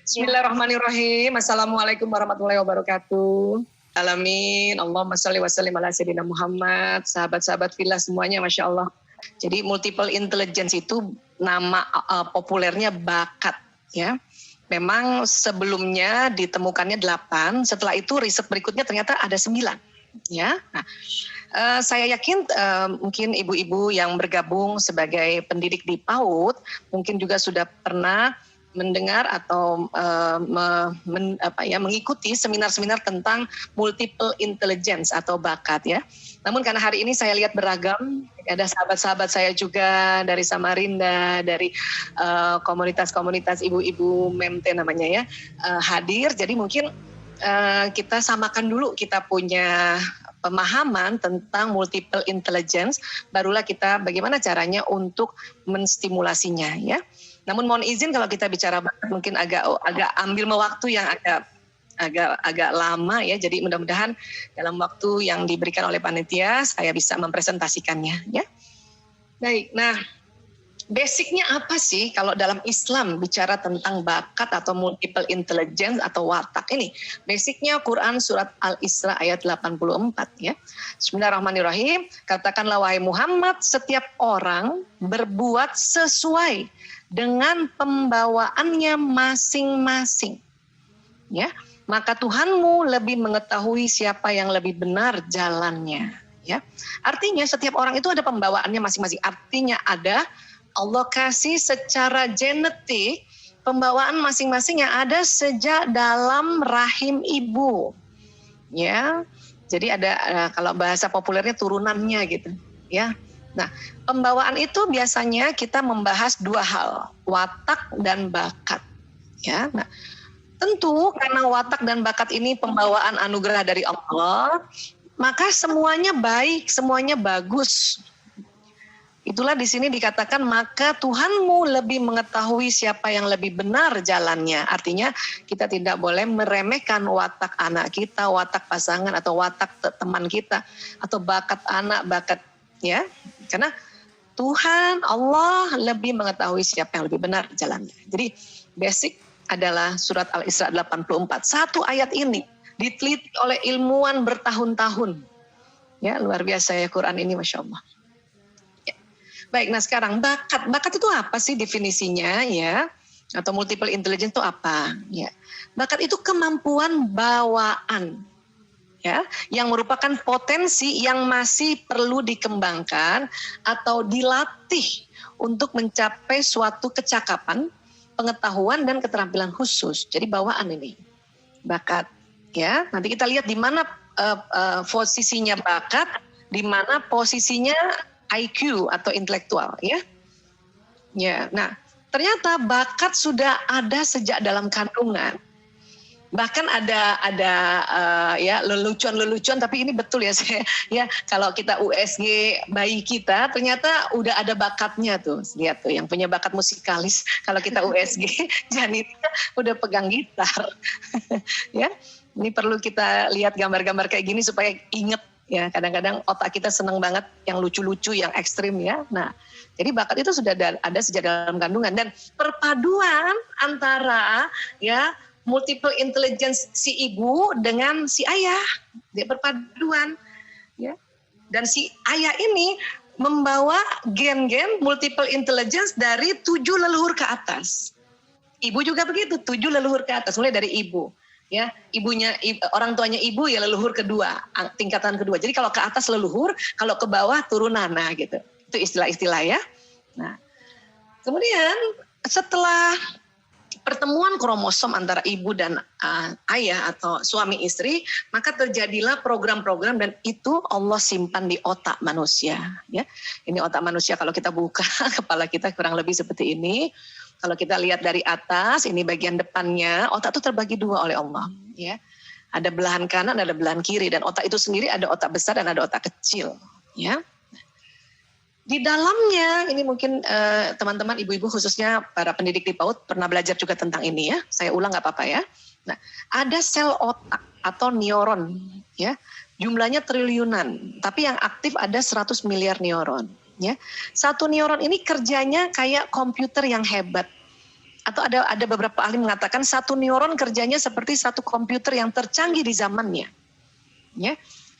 Bismillahirrahmanirrahim. Assalamualaikum warahmatullahi wabarakatuh. Alamin. Allahumma sholli wa sallim ala sayyidina Muhammad. Sahabat-sahabat fillah semuanya, Masya Allah. Jadi multiple intelligence itu nama populernya bakat, ya. Memang sebelumnya ditemukannya 8, setelah itu riset berikutnya ternyata ada 9. Ya. Nah, saya yakin mungkin ibu-ibu yang bergabung sebagai pendidik di PAUD mungkin juga sudah pernah mendengar atau mengikuti seminar-seminar tentang multiple intelligence atau bakat, ya. Namun karena hari ini saya lihat beragam, ada sahabat-sahabat saya juga dari Samarinda, dari komunitas-komunitas ibu-ibu MEMTE namanya, ya, hadir. Jadi mungkin kita samakan dulu, kita punya pemahaman tentang multiple intelligence, barulah kita bagaimana caranya untuk menstimulasinya, ya. Namun mohon izin kalau kita bicara mungkin agak ambil waktu yang agak lama, ya. Jadi mudah-mudahan dalam waktu yang diberikan oleh panitia saya bisa mempresentasikannya, ya. Baik, nah basicnya apa sih kalau dalam Islam bicara tentang bakat atau multiple intelligence atau watak ini? Basicnya Quran surat Al-Isra ayat 84, ya. Bismillahirrahmanirrahim. Katakanlah wahai Muhammad, setiap orang berbuat sesuai dengan pembawaannya masing-masing, ya. Maka Tuhanmu lebih mengetahui siapa yang lebih benar jalannya, ya. Artinya setiap orang itu ada pembawaannya masing-masing. Artinya Allah kasih secara genetik pembawaan masing-masing yang ada sejak dalam rahim ibu, ya. Jadi ada kalau bahasa populernya turunannya gitu, ya. Nah, pembawaan itu biasanya kita membahas 2 hal, watak dan bakat, ya. Nah, tentu karena watak dan bakat ini pembawaan anugerah dari Allah, maka semuanya baik, semuanya bagus. Itulah di sini dikatakan maka Tuhanmu lebih mengetahui siapa yang lebih benar jalannya. Artinya kita tidak boleh meremehkan watak anak kita, watak pasangan atau watak teman kita atau bakat anak, bakat, ya. Karena Tuhan Allah lebih mengetahui siapa yang lebih benar jalannya. Jadi basic adalah surat Al-Isra 84. Satu ayat ini diteliti oleh ilmuwan bertahun-tahun. Ya, luar biasa ya Quran ini, Masya Allah. Baik, nah sekarang bakat. Bakat itu apa sih definisinya, ya? Atau multiple intelligence itu apa? Ya. Bakat itu kemampuan bawaan, ya, yang merupakan potensi yang masih perlu dikembangkan atau dilatih untuk mencapai suatu kecakapan, pengetahuan dan keterampilan khusus. Jadi bawaan ini, bakat, ya. Nanti kita lihat di mana posisinya bakat, di mana posisinya IQ atau intelektual, ya. Ya, nah ternyata bakat sudah ada sejak dalam kandungan. Bahkan ada ya lelucon tapi ini betul ya saya, ya, kalau kita USG bayi kita ternyata udah ada bakatnya tuh. Lihat tuh yang punya bakat musikalis, kalau kita USG janinnya udah pegang gitar. Ya. Ini perlu kita lihat gambar-gambar kayak gini supaya inget, ya. Kadang-kadang otak kita senang banget yang lucu-lucu, yang ekstrim, ya. Nah, jadi bakat itu sudah ada sejak dalam kandungan, dan perpaduan antara, ya, multiple intelligence si ibu dengan si ayah, dia perpaduan, ya. Dan si ayah ini membawa gen-gen multiple intelligence dari 7 leluhur ke atas. Ibu juga begitu, 7 leluhur ke atas, mulai dari ibu, ya. Orang tuanya ibu ya leluhur kedua, tingkatan kedua. Jadi kalau ke atas leluhur, kalau ke bawah turunan, nah gitu. Itu istilah-istilah, ya. Nah, kemudian setelah pertemuan kromosom antara ibu dan ayah atau suami istri, maka terjadilah program-program, dan itu Allah simpan di otak manusia, ya. Ini otak manusia, kalau kita buka kepala kita kurang lebih seperti ini. Kalau kita lihat dari atas, ini bagian depannya, otak itu terbagi 2 oleh Allah, ya. Ada belahan kanan, ada belahan kiri, dan otak itu sendiri ada otak besar dan ada otak kecil, ya. Di dalamnya, ini mungkin teman-teman ibu-ibu khususnya para pendidik di PAUD pernah belajar juga tentang ini, ya. Saya ulang nggak apa-apa, ya. Nah, ada sel otak atau neuron, ya. Jumlahnya triliunan, tapi yang aktif ada 100 miliar neuron. Ya, satu neuron ini kerjanya kayak komputer yang hebat. atau ada beberapa ahli mengatakan satu neuron kerjanya seperti satu komputer yang tercanggih di zamannya. Ya.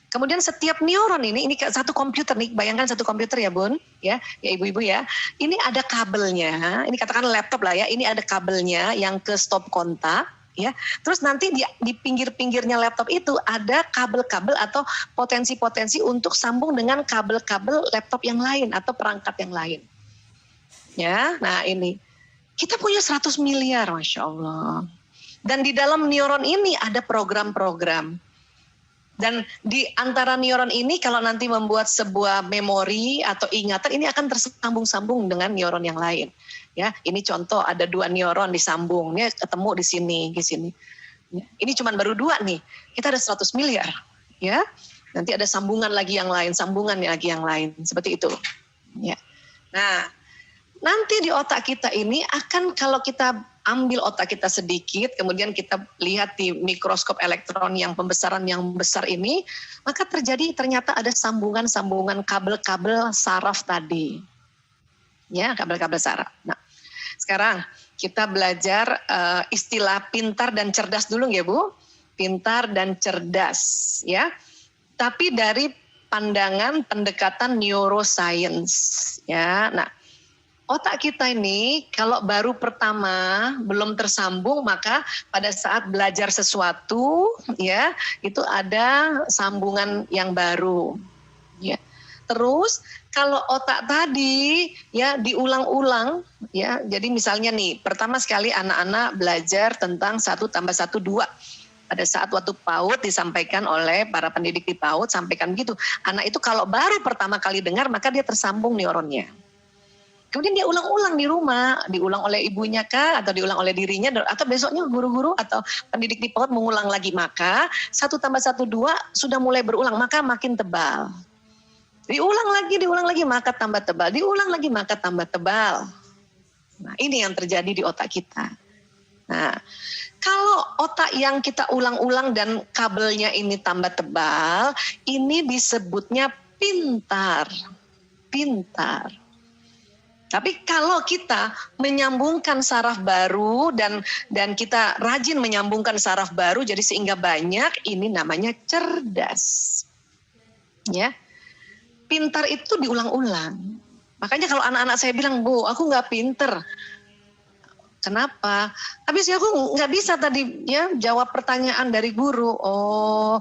Kemudian setiap neuron ini satu komputer nih, bayangkan satu komputer ya Bun, ya ibu-ibu ya. Ini ada kabelnya, ini katakan laptop lah ya, ini ada kabelnya yang ke stop kontak, ya. Terus nanti di pinggir-pinggirnya laptop itu ada kabel-kabel atau potensi-potensi untuk sambung dengan kabel-kabel laptop yang lain atau perangkat yang lain. Ya, nah ini kita punya 100 miliar, Masya Allah. Dan di dalam neuron ini ada program-program. Dan di antara neuron ini kalau nanti membuat sebuah memori atau ingatan ini akan tersambung-sambung dengan neuron yang lain. Ya, ini contoh ada 2 neuron disambung, ya ketemu di sini. Ya, ini cuma baru 2 nih. Kita ada 100 miliar, ya. Nanti ada sambungan lagi yang lain, seperti itu. Ya. Nah, nanti di otak kita ini akan kalau kita ambil otak kita sedikit, kemudian kita lihat di mikroskop elektron yang pembesaran yang besar ini, maka ternyata ada sambungan-sambungan kabel-kabel saraf tadi. Ya, kabel-kabel saraf. Nah, sekarang kita belajar istilah pintar dan cerdas dulu ya Bu. Pintar dan cerdas, ya. Tapi dari pandangan pendekatan neuroscience, ya. Nah, otak kita ini kalau baru pertama belum tersambung, maka pada saat belajar sesuatu ya itu ada sambungan yang baru. Ya. Terus kalau otak tadi ya diulang-ulang ya. Jadi misalnya nih pertama sekali anak-anak belajar tentang 1 + 1 2. Pada saat waktu PAUD disampaikan oleh para pendidik di PAUD sampaikan begitu. Anak itu kalau baru pertama kali dengar maka dia tersambung neuronnya. Kemudian dia ulang-ulang di rumah, diulang oleh ibunya kah, atau diulang oleh dirinya, atau besoknya guru-guru atau pendidik di PAUD mengulang lagi, maka 1 + 1 2 sudah mulai berulang, maka makin tebal. Diulang lagi, maka tambah tebal. Diulang lagi, maka tambah tebal. Nah, ini yang terjadi di otak kita. Nah, kalau otak yang kita ulang-ulang dan kabelnya ini tambah tebal, ini disebutnya pintar. Pintar. Tapi kalau kita menyambungkan saraf baru dan kita rajin menyambungkan saraf baru jadi sehingga banyak, ini namanya cerdas. Ya. Pintar itu diulang-ulang. Makanya kalau anak-anak saya bilang, "Bu, aku nggak pinter." Kenapa? Tapi sih aku nggak bisa tadi ya jawab pertanyaan dari guru. Oh,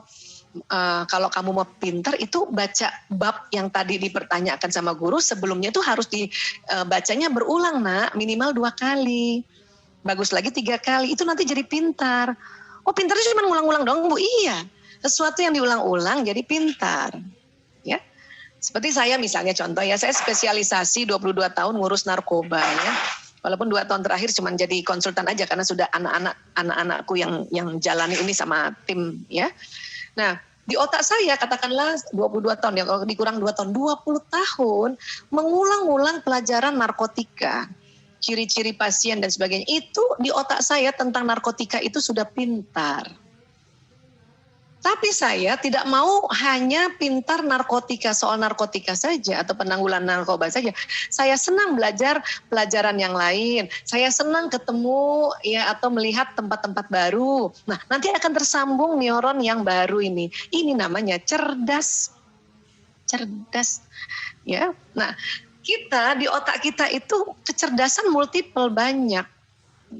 kalau kamu mau pintar itu baca bab yang tadi dipertanyakan sama guru sebelumnya itu harus dibacanya berulang nak, minimal 2 kali. Bagus lagi 3 kali, itu nanti jadi pintar. Oh pintar itu cuma ngulang-ulang dong Bu? Iya, sesuatu yang diulang-ulang jadi pintar. Ya, seperti saya misalnya contoh ya, saya spesialisasi 22 tahun ngurus narkoba ya. Walaupun 2 tahun terakhir cuma jadi konsultan aja karena sudah anak-anakku yang jalani ini sama tim ya. Nah, di otak saya katakanlah 22 tahun ya, kalau dikurang 2 tahun, 20 tahun mengulang-ulang pelajaran narkotika, ciri-ciri pasien dan sebagainya. Itu di otak saya tentang narkotika itu sudah pintar. Tapi saya tidak mau hanya pintar narkotika, soal narkotika saja atau penanggulangan narkoba saja. Saya senang belajar pelajaran yang lain. Saya senang ketemu ya atau melihat tempat-tempat baru. Nah, nanti akan tersambung neuron yang baru ini. Ini namanya cerdas. Cerdas. Ya. Nah, kita di otak kita itu kecerdasan multiple banyak.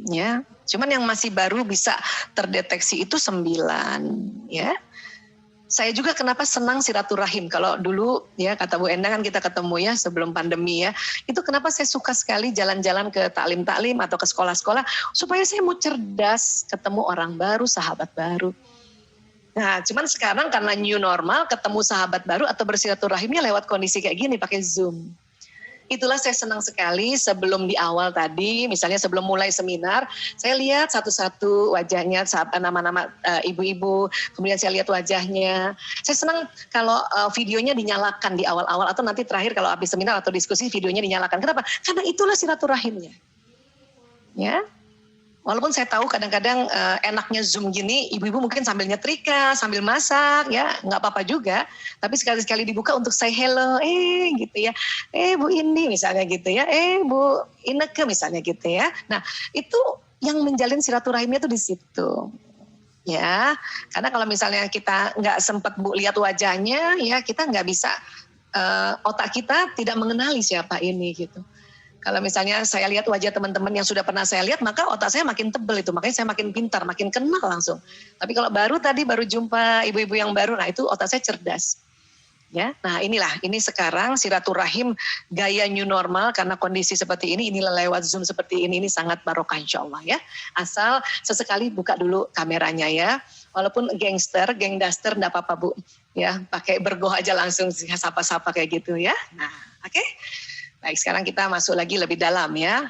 Ya. Cuman yang masih baru bisa terdeteksi itu 9, ya. Saya juga kenapa senang silaturahim. Kalau dulu ya kata Bu Endang kan kita ketemu ya sebelum pandemi ya. Itu kenapa saya suka sekali jalan-jalan ke taklim-taklim atau ke sekolah-sekolah supaya saya mau cerdas, ketemu orang baru, sahabat baru. Nah, cuman sekarang karena new normal, ketemu sahabat baru atau bersilaturahimnya lewat kondisi kayak gini pakai Zoom. Itulah saya senang sekali sebelum di awal tadi, misalnya sebelum mulai seminar, saya lihat satu-satu wajahnya, nama-nama ibu-ibu, kemudian saya lihat wajahnya. Saya senang kalau videonya dinyalakan di awal-awal atau nanti terakhir kalau habis seminar atau diskusi videonya dinyalakan. Kenapa? Karena itulah silaturahimnya. Ya. Walaupun saya tahu kadang-kadang enaknya Zoom gini, ibu-ibu mungkin sambil nyetrika, sambil masak, ya nggak apa-apa juga. Tapi sekali-sekali dibuka untuk say hello, gitu ya. Bu Indi misalnya gitu ya, Bu Ineke misalnya gitu ya. Nah itu yang menjalin silaturahimnya tuh di situ. Ya, karena kalau misalnya kita nggak sempat Bu lihat wajahnya, ya kita nggak bisa, otak kita tidak mengenali siapa ini gitu. Kalau misalnya saya lihat wajah teman-teman yang sudah pernah saya lihat, maka otak saya makin tebel itu, makanya saya makin pintar, makin kenal langsung. Tapi kalau baru jumpa ibu-ibu yang baru, nah itu otak saya cerdas. Ya, nah ini sekarang silaturahim gaya new normal karena kondisi seperti inilah lewat Zoom seperti ini sangat barokah insya Allah ya. Asal sesekali buka dulu kameranya ya. Walaupun gangster, gangdaster enggak apa-apa Bu. Ya, pakai bergoh aja langsung sapa-sapa kayak gitu ya. Nah, oke. Baik, sekarang kita masuk lagi lebih dalam ya.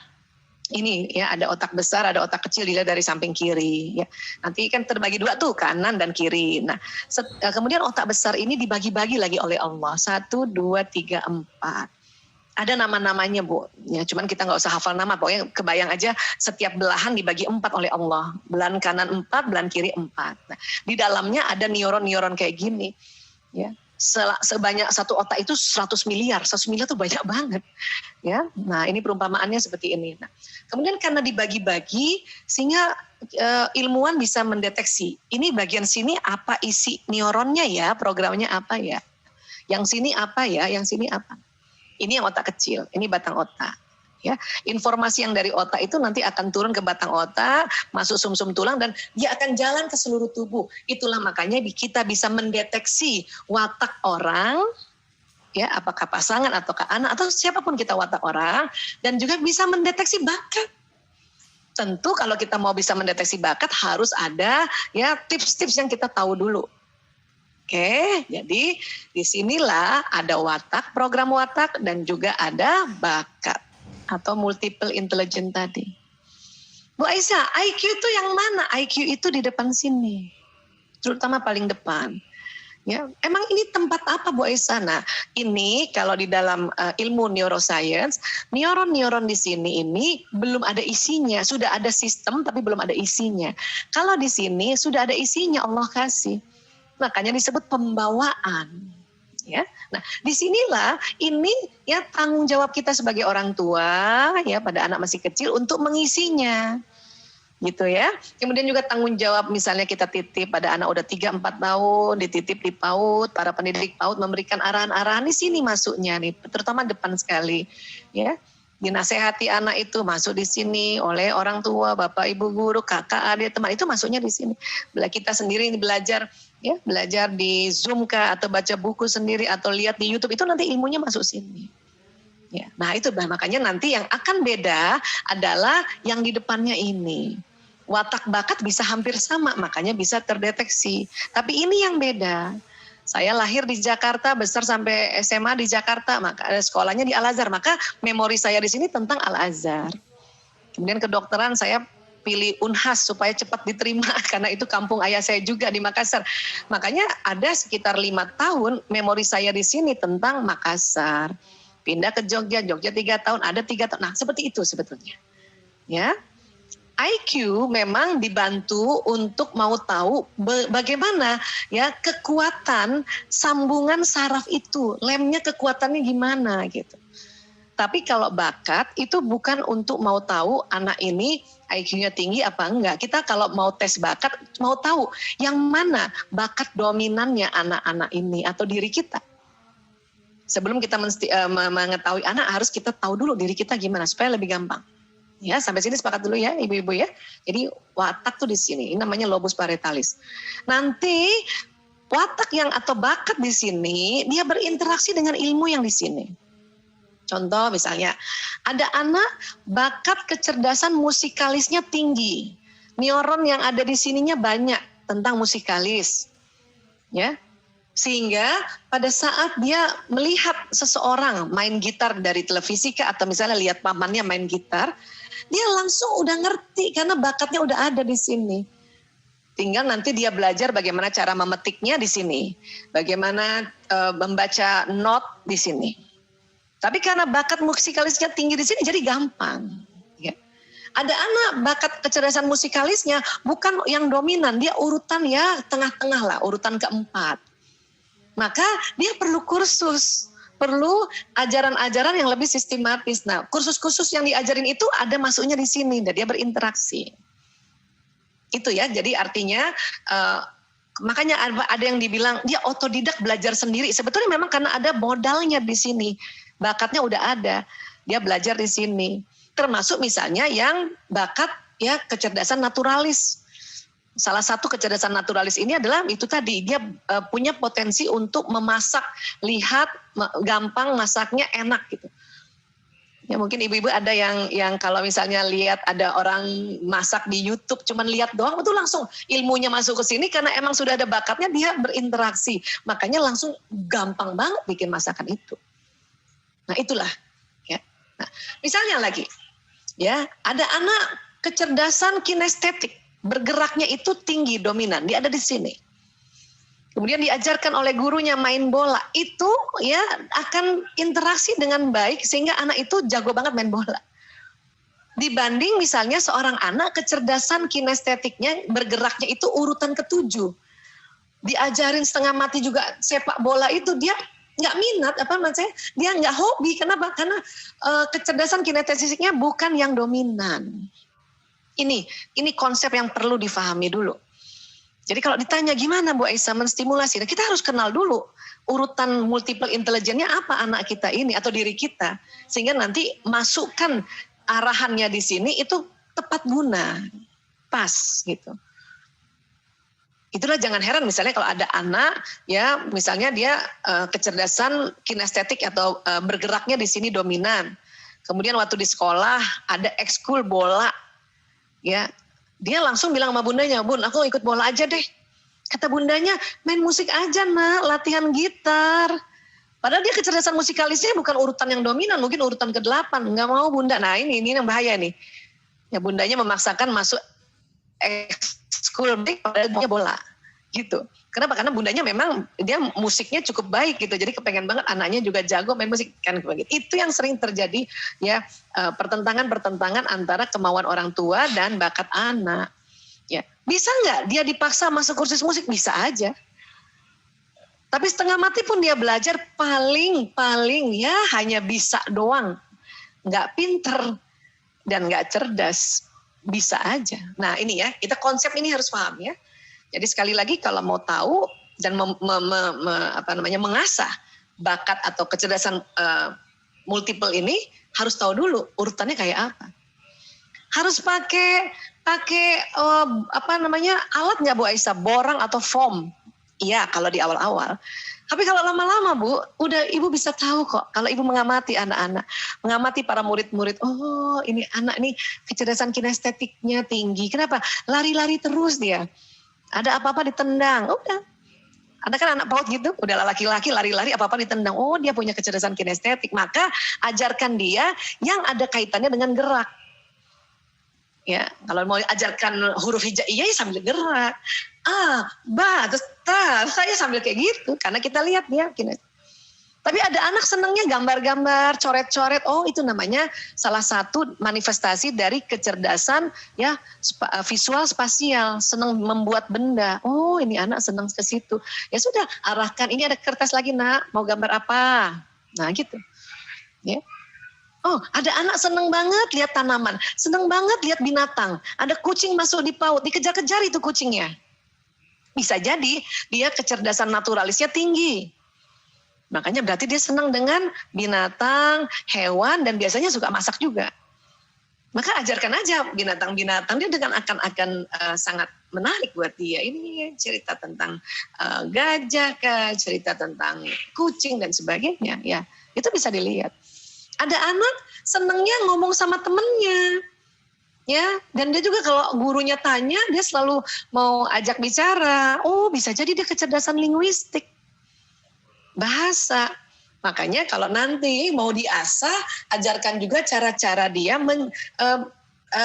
Ini ya ada otak besar, ada otak kecil dilihat dari samping kiri. Ya. Nanti kan terbagi dua tuh kanan dan kiri. Nah, kemudian otak besar ini dibagi-bagi lagi oleh Allah. 1, 2, 3, 4. Ada nama-namanya Bu. Ya, cuman kita nggak usah hafal nama. Pokoknya kebayang aja setiap belahan dibagi 4 oleh Allah. Belahan kanan 4, belahan kiri 4. Nah, di dalamnya ada neuron-neuron kayak gini. Ya. Sebanyak satu otak itu 100 miliar. 100 miliar itu banyak banget. Ya, nah ini perumpamaannya seperti ini. Nah, kemudian karena dibagi-bagi sehingga ilmuwan bisa mendeteksi ini bagian sini apa isi neuronnya ya, programnya apa ya. Yang sini apa ya, yang sini apa. Ini yang otak kecil, ini batang otak. Ya, informasi yang dari otak itu nanti akan turun ke batang otak, masuk sumsum tulang dan dia akan jalan ke seluruh tubuh. Itulah makanya kita bisa mendeteksi watak orang, ya apakah pasangan ataukah anak atau siapapun kita watak orang, dan juga bisa mendeteksi bakat. Tentu kalau kita mau bisa mendeteksi bakat harus ada ya tips-tips yang kita tahu dulu. Oke, jadi disinilah ada watak, program watak dan juga ada bakat atau multiple intelligence tadi. Bu Aisyah, IQ itu yang mana? IQ itu di depan sini, terutama paling depan. Ya, emang ini tempat apa Bu Aisyah? Nah, ini kalau di dalam ilmu neuroscience, neuron-neuron di sini ini belum ada isinya, sudah ada sistem tapi belum ada isinya. Kalau di sini sudah ada isinya, Allah kasih. Makanya disebut pembawaan. Ya, nah disinilah ini ya tanggung jawab kita sebagai orang tua ya pada anak masih kecil untuk mengisinya, gitu ya. Kemudian juga tanggung jawab misalnya kita titip pada anak udah 3-4 tahun, dititip di PAUD, para pendidik PAUD memberikan arahan-arahan di sini masuknya nih, terutama depan sekali, ya. Dinasehati anak itu masuk di sini oleh orang tua, bapak, ibu, guru, kakak, adik, teman itu masuknya di sini. Bila kita sendiri belajar. Ya, belajar di Zoom kah atau baca buku sendiri atau lihat di YouTube itu nanti ilmunya masuk sini. Ya, nah itu makanya nanti yang akan beda adalah yang di depannya ini. Watak bakat bisa hampir sama, makanya bisa terdeteksi. Tapi ini yang beda. Saya lahir di Jakarta, besar sampai SMA di Jakarta, maka sekolahnya di Al-Azhar, maka memori saya di sini tentang Al-Azhar. Kemudian kedokteran saya pilih Unhas supaya cepat diterima karena itu kampung ayah saya juga di Makassar. Makanya ada sekitar 5 tahun memori saya di sini tentang Makassar. Pindah ke Jogja 3 tahun, ada 3 tahun. Nah, seperti itu sebetulnya. Ya. IQ memang dibantu untuk mau tahu bagaimana ya kekuatan sambungan saraf itu, lemnya kekuatannya gimana gitu. Tapi kalau bakat itu bukan untuk mau tahu anak ini IQ-nya tinggi apa enggak. Kita kalau mau tes bakat mau tahu yang mana bakat dominannya anak-anak ini atau diri kita. Sebelum kita mengetahui anak harus kita tahu dulu diri kita gimana supaya lebih gampang. Ya, sampai sini sepakat dulu ya ibu-ibu ya. Jadi watak tuh di sini, ini namanya lobus parietalis. Nanti watak yang atau bakat di sini dia berinteraksi dengan ilmu yang di sini. Contoh misalnya, ada anak bakat kecerdasan musikalisnya tinggi. Neuron yang ada di sininya banyak tentang musikalis. Ya. Sehingga pada saat dia melihat seseorang main gitar dari televisi atau misalnya lihat pamannya main gitar, dia langsung udah ngerti karena bakatnya udah ada di sini. Tinggal nanti dia belajar bagaimana cara memetiknya di sini. Bagaimana membaca not di sini. Tapi karena bakat musikalisnya tinggi di sini jadi gampang. Ya. Ada anak bakat kecerdasan musikalisnya bukan yang dominan, dia urutan ya tengah-tengah lah, urutan keempat. Maka dia perlu kursus, perlu ajaran-ajaran yang lebih sistematis. Nah, kursus-kursus yang diajarin itu ada masuknya di sini, dan dia berinteraksi. Itu ya, jadi artinya makanya ada yang dibilang dia otodidak belajar sendiri. Sebetulnya memang karena ada modalnya di sini, bakatnya udah ada, dia belajar di sini. Termasuk misalnya yang bakat ya kecerdasan naturalis. Salah satu kecerdasan naturalis ini adalah itu tadi, dia punya potensi untuk memasak, lihat gampang masaknya enak gitu. Ya mungkin ibu-ibu ada yang kalau misalnya lihat ada orang masak di YouTube cuman lihat doang itu langsung ilmunya masuk ke sini karena emang sudah ada bakatnya, dia berinteraksi. Makanya langsung gampang banget bikin masakan itu. Nah, itulah ya. Nah, misalnya lagi ya, ada anak kecerdasan kinestetik, bergeraknya itu tinggi, dominan, dia ada di sini. Kemudian diajarkan oleh gurunya main bola, itu ya akan interaksi dengan baik sehingga anak itu jago banget main bola. Dibanding misalnya seorang anak kecerdasan kinestetiknya, bergeraknya itu urutan ke-7. Diajarin setengah mati juga sepak bola itu dia nggak minat, dia nggak hobi. Kenapa? Karena kecerdasan kinestesiknya bukan yang dominan. Ini konsep yang perlu difahami dulu. Jadi kalau ditanya gimana Bu Aisyah menstimulasi, kita harus kenal dulu urutan multiple intelligence-nya apa anak kita ini atau diri kita, sehingga nanti masukkan arahannya di sini itu tepat guna, pas gitu. Itulah jangan heran misalnya kalau ada anak ya misalnya dia kecerdasan kinestetik atau bergeraknya di sini dominan. Kemudian waktu di sekolah ada ekskul bola. Ya, dia langsung bilang sama bundanya, "Bun, aku ikut bola aja deh." Kata bundanya, "Main musik aja, Nak, latihan gitar." Padahal dia kecerdasan musikalisnya bukan urutan yang dominan, mungkin urutan ke-8. Enggak mau Bunda. Nah, ini yang bahaya nih. Ya bundanya memaksakan masuk ekskul padahal dia bola gitu. Kenapa? Karena bundanya memang dia musiknya cukup baik gitu, jadi kepengen banget anaknya juga jago main musik kan begitu. Itu yang sering terjadi ya, pertentangan antara kemauan orang tua dan bakat anak. Ya bisa nggak dia dipaksa masuk kursus musik? Bisa aja. Tapi setengah mati pun dia belajar paling ya hanya bisa doang, nggak pinter dan nggak cerdas. Bisa aja. Nah ini ya, kita konsep ini harus paham ya. Jadi sekali lagi kalau mau tahu dan mengasah bakat atau kecerdasan multiple ini harus tahu dulu urutannya kayak apa. Harus pakai alat nggak Bu Aisyah, borang atau foam? Iya kalau di awal-awal. Tapi kalau lama-lama Bu, udah ibu bisa tahu kok kalau ibu mengamati anak-anak, mengamati para murid-murid, oh ini anak nih kecerdasan kinestetiknya tinggi. Kenapa? Lari-lari terus dia. Ada apa-apa ditendang, udah. Ada kan anak PAUD gitu, udah laki-laki lari-lari apa-apa ditendang. Oh dia punya kecerdasan kinestetik, maka ajarkan dia yang ada kaitannya dengan gerak. Ya, kalau mau ajarkan huruf hijaiyah sambil gerak. Terus saya sambil kayak gitu karena kita lihat dia kinestetik. Tapi ada anak senangnya gambar-gambar, coret-coret. Oh, itu namanya salah satu manifestasi dari kecerdasan ya visual spasial, senang membuat benda. Oh, ini anak senang ke situ. Ya sudah, arahkan. Ini ada kertas lagi, Nak. Mau gambar apa? Nah, gitu. Ya. Oh, ada anak senang banget lihat tanaman, senang banget lihat binatang. Ada kucing masuk di PAUD, dikejar-kejar itu kucingnya. Bisa jadi dia kecerdasan naturalisnya tinggi. Makanya berarti dia senang dengan binatang, hewan, dan biasanya suka masak juga. Maka ajarkan aja binatang-binatang, dia dengan akan sangat menarik buat dia. Ini cerita tentang gajah, cerita tentang kucing dan sebagainya. Ya, itu bisa dilihat. Ada anak senangnya ngomong sama temennya. Ya, dan dia juga kalau gurunya tanya, dia selalu mau ajak bicara. Oh, bisa jadi dia kecerdasan linguistik. Bahasa. Makanya kalau nanti mau diasah, ajarkan juga cara-cara dia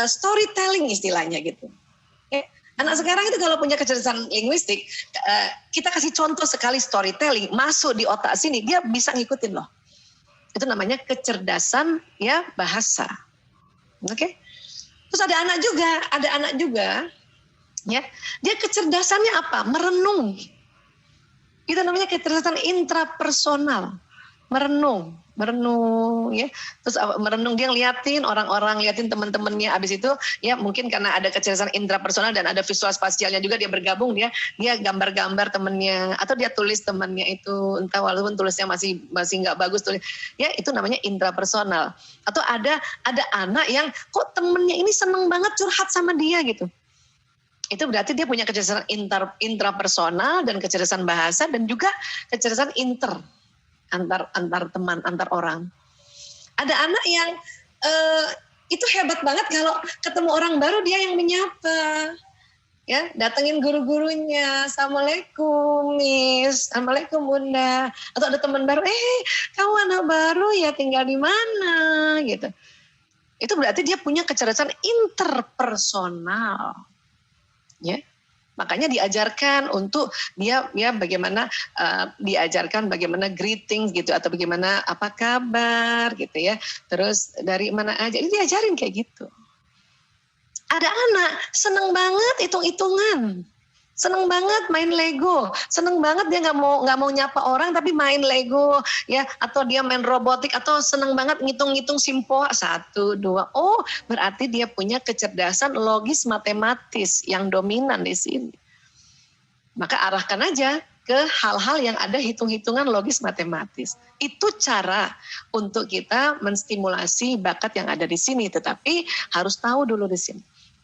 storytelling istilahnya gitu. Anak sekarang itu kalau punya kecerdasan linguistik, kita kasih contoh sekali storytelling, masuk di otak sini, dia bisa ngikutin loh. Itu namanya kecerdasan ya bahasa. Oke? Terus ada anak juga, ya. Dia kecerdasannya apa? Merenung. Itu namanya kecerdasan intrapersonal. Merenung ya. Terus merenung, dia ngeliatin orang-orang, liatin teman-temannya. Abis itu ya mungkin karena ada kecerdasan intrapersonal dan ada visual spasialnya juga, dia bergabung, dia gambar-gambar temannya, atau dia tulis temannya itu, entah walaupun tulisnya masih nggak bagus tulis. Ya itu namanya intrapersonal. Atau ada anak yang kok temennya ini seneng banget curhat sama dia gitu. Itu berarti dia punya kecerdasan intrapersonal dan kecerdasan bahasa dan juga kecerdasan antar teman, antar orang. Ada anak yang itu hebat banget kalau ketemu orang baru dia yang menyapa. Ya, datengin guru-gurunya, Assalamualaikum Miss, Assalamualaikum Bunda. Atau ada teman baru, kamu anak baru ya, tinggal di mana gitu. Itu berarti dia punya kecerdasan interpersonal. Ya. Makanya diajarkan untuk dia ya bagaimana diajarkan bagaimana greetings gitu, atau bagaimana apa kabar gitu ya. Terus dari mana aja, ini diajarin kayak gitu. Ada anak seneng banget hitung-hitungan, seneng banget main Lego, seneng banget dia nggak mau nyapa orang tapi main Lego ya, atau dia main robotik, atau seneng banget ngitung-ngitung simpo 1, 2. Oh, berarti dia punya kecerdasan logis matematis yang dominan di sini. Maka arahkan aja ke hal-hal yang ada hitung-hitungan logis matematis. Itu cara untuk kita menstimulasi bakat yang ada di sini, tetapi harus tahu dulu di sini.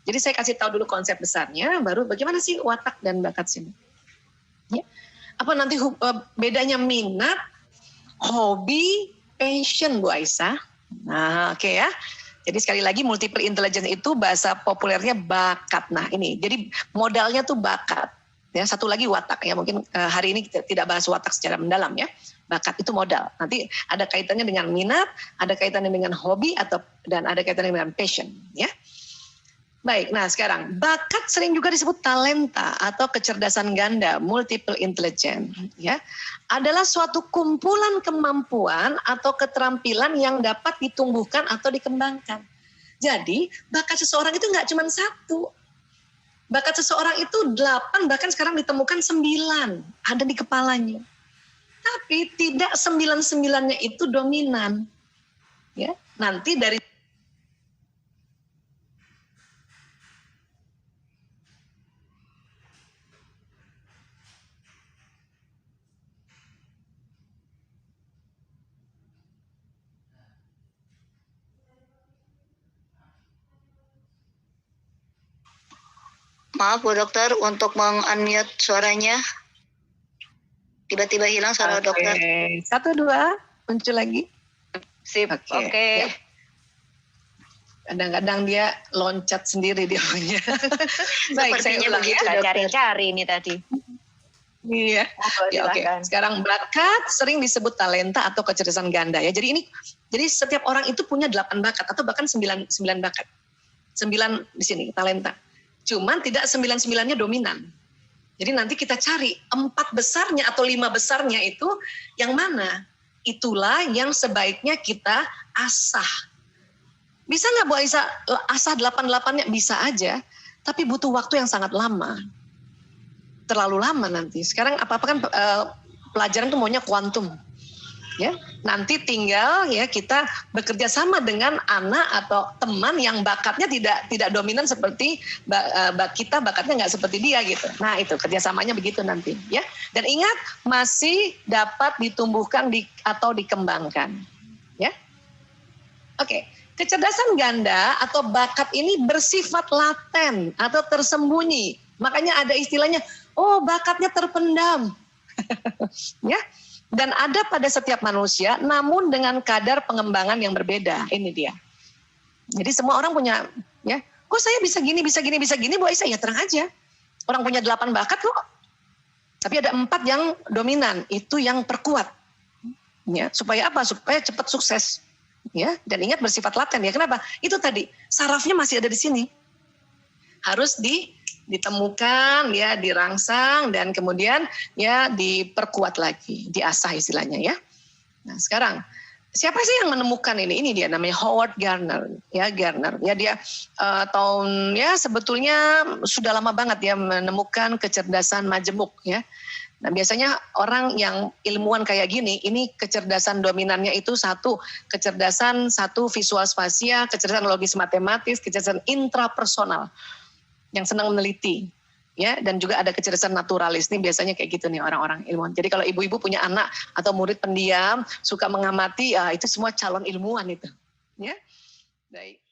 Jadi saya kasih tahu dulu konsep besarnya, baru bagaimana sih watak dan bakat sini. Ya. Apa nanti bedanya minat, hobi, passion Bu Aisyah? Nah, oke ya. Jadi sekali lagi multiple intelligence itu bahasa populernya bakat. Nah ini, jadi modalnya tuh bakat. Ya, satu lagi watak ya, mungkin hari ini kita tidak bahas watak secara mendalam ya. Bakat itu modal. Nanti ada kaitannya dengan minat, ada kaitannya dengan hobi, dan ada kaitannya dengan passion ya. Baik, nah sekarang bakat sering juga disebut talenta atau kecerdasan ganda, multiple intelligence ya. Adalah suatu kumpulan kemampuan atau keterampilan yang dapat ditumbuhkan atau dikembangkan. Jadi bakat seseorang itu nggak cuma 1. Bakat seseorang itu 8, bahkan sekarang ditemukan 9 ada di kepalanya. Tapi tidak 9-9-nya itu dominan. Ya, nanti dari Maaf Bu Dokter, untuk meng-unmute suaranya. Tiba-tiba hilang suara Dokter. 1, 2, muncul lagi. Sip, oke. Ya. Kadang-kadang dia loncat sendiri dia punya. Baik, saya ulang ya. Cari-cari ini tadi. Iya. Ya, oke. Sekarang bakat sering disebut talenta atau kecerdasan ganda ya. Jadi setiap orang itu punya 8 bakat atau bahkan 9 bakat. 9 di sini talenta. Cuman tidak 9-9-nya dominan. Jadi nanti kita cari 4 besarnya atau 5 besarnya itu yang mana? Itulah yang sebaiknya kita asah. Bisa nggak Bu Aisyah asah 8-8-nya? Bisa aja, tapi butuh waktu yang sangat lama. Terlalu lama nanti. Sekarang apa-apa kan pelajaran tuh maunya kuantum. Ya, nanti tinggal ya kita bekerja sama dengan anak atau teman yang bakatnya tidak dominan seperti kita, bakatnya nggak seperti dia gitu. Nah itu kerjasamanya begitu nanti ya. Dan ingat masih dapat ditumbuhkan atau dikembangkan ya. Oke, kecerdasan ganda atau bakat ini bersifat laten atau tersembunyi. Makanya ada istilahnya, oh bakatnya terpendam ya. Dan ada pada setiap manusia, namun dengan kadar pengembangan yang berbeda. Ini dia. Jadi semua orang punya, ya, kok saya bisa gini, Bu Aisyah, ya terang aja. Orang punya 8 bakat kok. Tapi ada 4 yang dominan, itu yang perkuat. Ya, supaya apa? Supaya cepat sukses. Ya, dan ingat bersifat laten ya. Kenapa? Itu tadi, sarafnya masih ada di sini. Harus ditemukan ya, dirangsang dan kemudian ya diperkuat lagi, diasah istilahnya ya. Nah sekarang siapa sih yang menemukan ini? Ini dia namanya Howard Gardner, ya Gardner. Ya dia sebetulnya sudah lama banget ya menemukan kecerdasan majemuk ya. Nah biasanya orang yang ilmuwan kayak gini, ini kecerdasan dominannya itu kecerdasan visual spasia, kecerdasan logis matematis, kecerdasan intrapersonal yang senang meneliti. Ya, dan juga ada kecerdasan naturalis. Ini biasanya kayak gitu nih orang-orang ilmuwan. Jadi kalau ibu-ibu punya anak atau murid pendiam, suka mengamati, itu semua calon ilmuwan itu. Ya, baik.